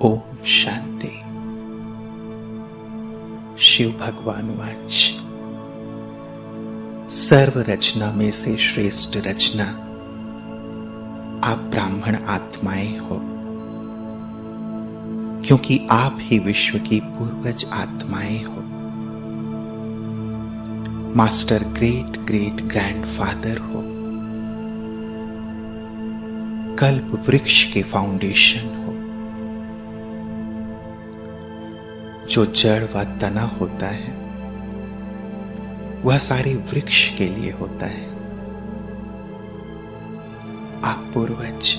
ओम शांति। शिव भगवान वाच, सर्व रचना में से श्रेष्ठ रचना आप ब्राह्मण आत्माएं हो, क्योंकि आप ही विश्व की पूर्वज आत्माएं हो। मास्टर ग्रेट ग्रेट ग्रैंडफादर हो, कल्प वृक्ष के फाउंडेशन हो। जो जड़ व तना होता है वह सारे वृक्ष के लिए होता है। आप पूर्वज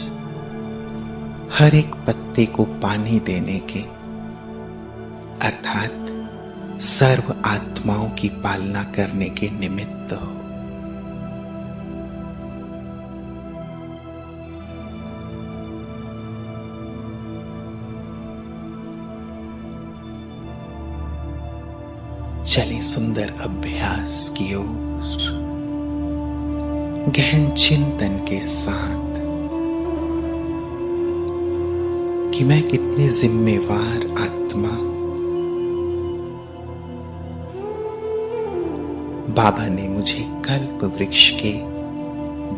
हर एक पत्ते को पानी देने के अर्थात सर्व आत्माओं की पालना करने के निमित्त हो। चले सुंदर अभ्यास की ओर, गहन चिंतन के साथ कि मैं कितनी जिम्मेवार आत्मा हूं। बाबा ने मुझे कल्प वृक्ष के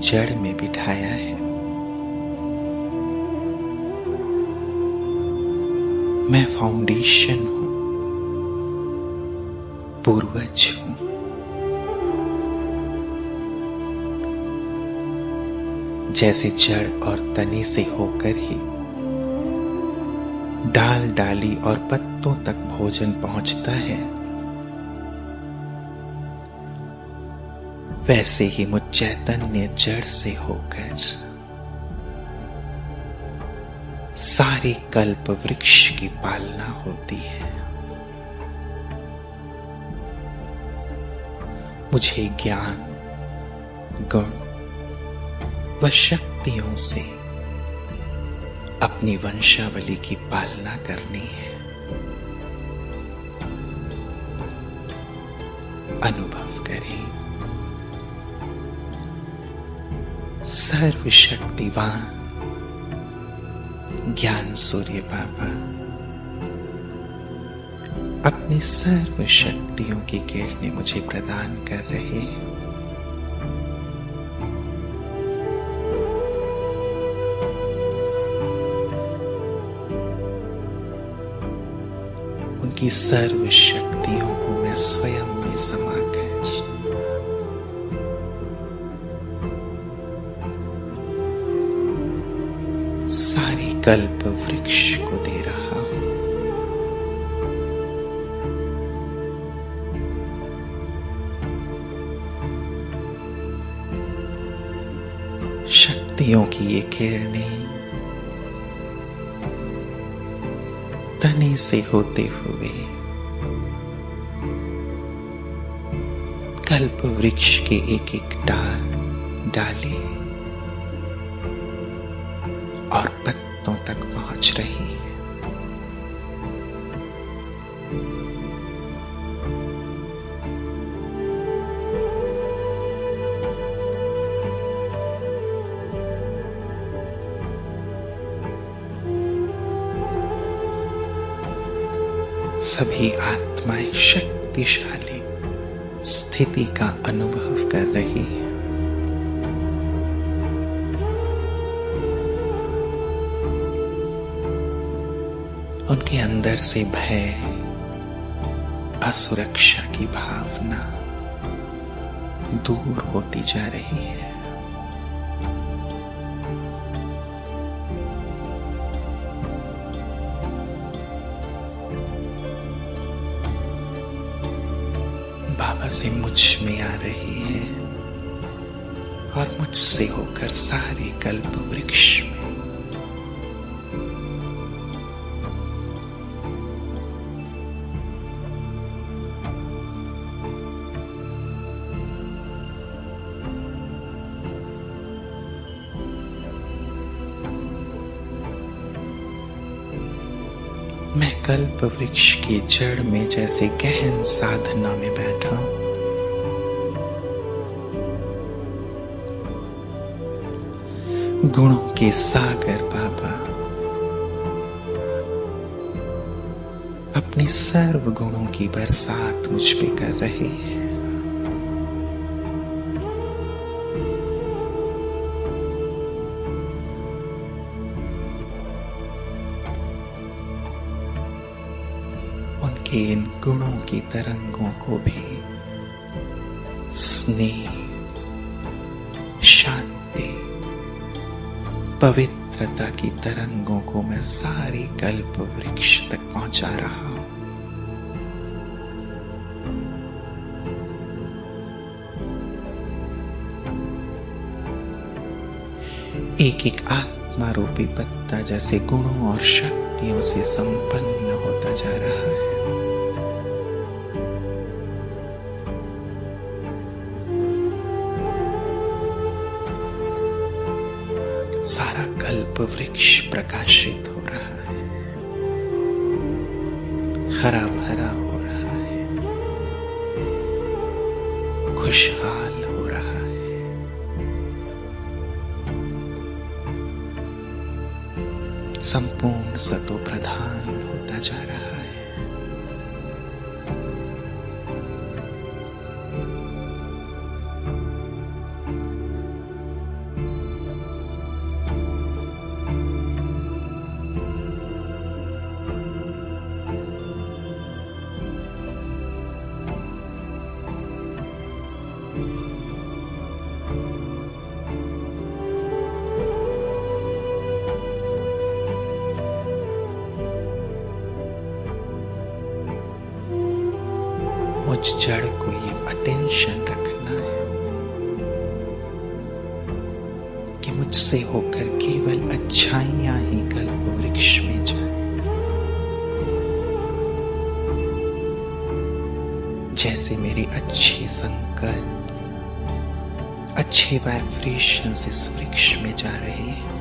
जड़ में बिठाया है। मैं फाउंडेशन हूं, पूर्वज हूं। जैसे जड़ और तने से होकर ही डाल डाली और पत्तों तक भोजन पहुंचता है, वैसे ही मुझ चैतन्य जड़ से होकर सारे कल्प वृक्ष की पालना होती है। मुझे ज्ञान, गुण व शक्तियों से अपनी वंशावली की पालना करनी है। अनुभव करें, सर्वशक्तिवान ज्ञान सूर्य बाबा अपनी सर्व शक्तियों की किरणें मुझे प्रदान कर रहे हैं। उनकी सर्व शक्तियों को मैं स्वयं में समाकर सारे कल्प वृक्ष को दे रहा हूं। शक्तियों की ये किरणें तने से होते हुए कल्प वृक्ष के एक एक डाली और पत्तों तक पहुंच रही है। सभी आत्माएं शक्तिशाली स्थिति का अनुभव कर रही हैं। उनके अंदर से भय, असुरक्षा की भावना दूर होती जा रही है। बाबा से मुझ में आ रही है और मुझसे होकर सारे कल्प वृक्ष में। मैं कल्प वृक्ष की जड़ में जैसे गहन साधना में बैठा हूं। गुणों के सागर बाबा अपने सर्व गुणों की बरसात मुझ पे कर रहे हैं। उनके इन गुणों की तरंगों को भी स्नेह, शांति, पवित्रता की तरंगों को मैं सारे कल्प वृक्ष तक पहुंचा रहा हूं। एक एक आत्मा रूपी पत्ता जैसे गुणों और शक्तियों से संपन्न होता जा रहा है। सारा कल्प वृक्ष प्रकाशित हो रहा है, हरा भरा हो रहा है, खुशहाल हो रहा है। संपूर्ण सतो प्रधान होता जा रहा है। मुझ जड़ को ये अटेंशन रखना है कि मुझसे होकर केवल अच्छाइयां ही कल्प वृक्ष में जाए। जैसे मेरे अच्छे संकल्प, अच्छे वाइब्रेशंस इस वृक्ष में जा रहे हैं,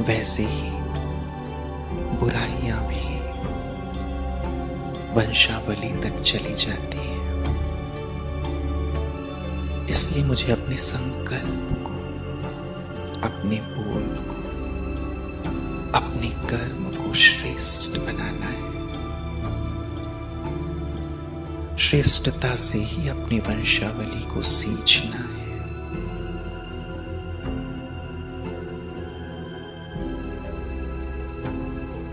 वैसे ही बुराइयां भी वंशावली तक चली जाती है। इसलिए मुझे अपने संकल्प को, अपने बोल को, अपने कर्म को श्रेष्ठ बनाना है। श्रेष्ठता से ही अपनी वंशावली को सींचना है।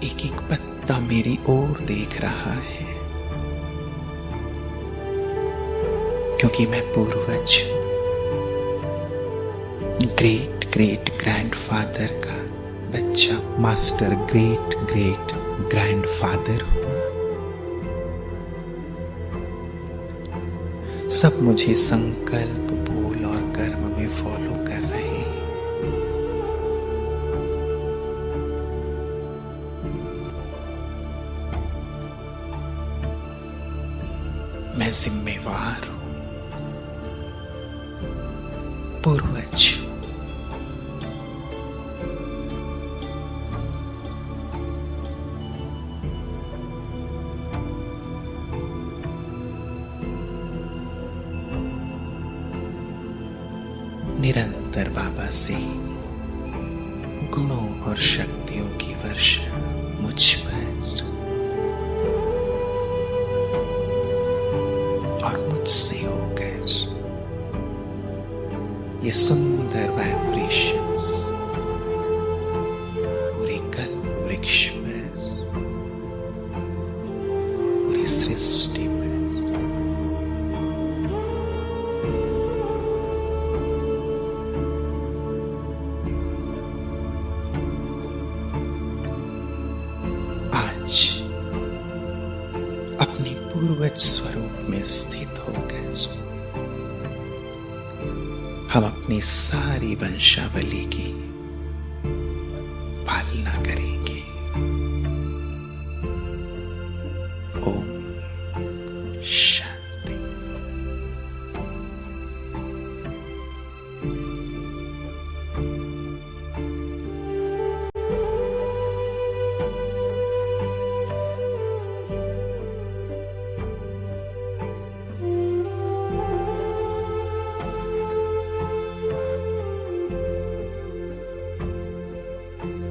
एक एक पत्ता मेरी ओर देख रहा है, क्योंकि मैं पूर्वज ग्रेट ग्रेट ग्रैंडफादर का बच्चा, मास्टर ग्रेट ग्रेट ग्रैंडफादर हूं। सब मुझे संकल्प, बोल और कर्म में फॉलो कर रहे हैं। मैं जिम्मेवार हूं, पूर्वज। निरंतर बाबा से गुणों और शक्तियों की वर्षा मुझ पर और मुझसे होकर ये सुंदर वाइब्रेशंस पूरे कल्प वृक्ष पर, पूरी सृष्टि पर आज अपने पूर्वज स्वरूप में स्थित होकर हम अपनी सारी वंशावली की पालना करें।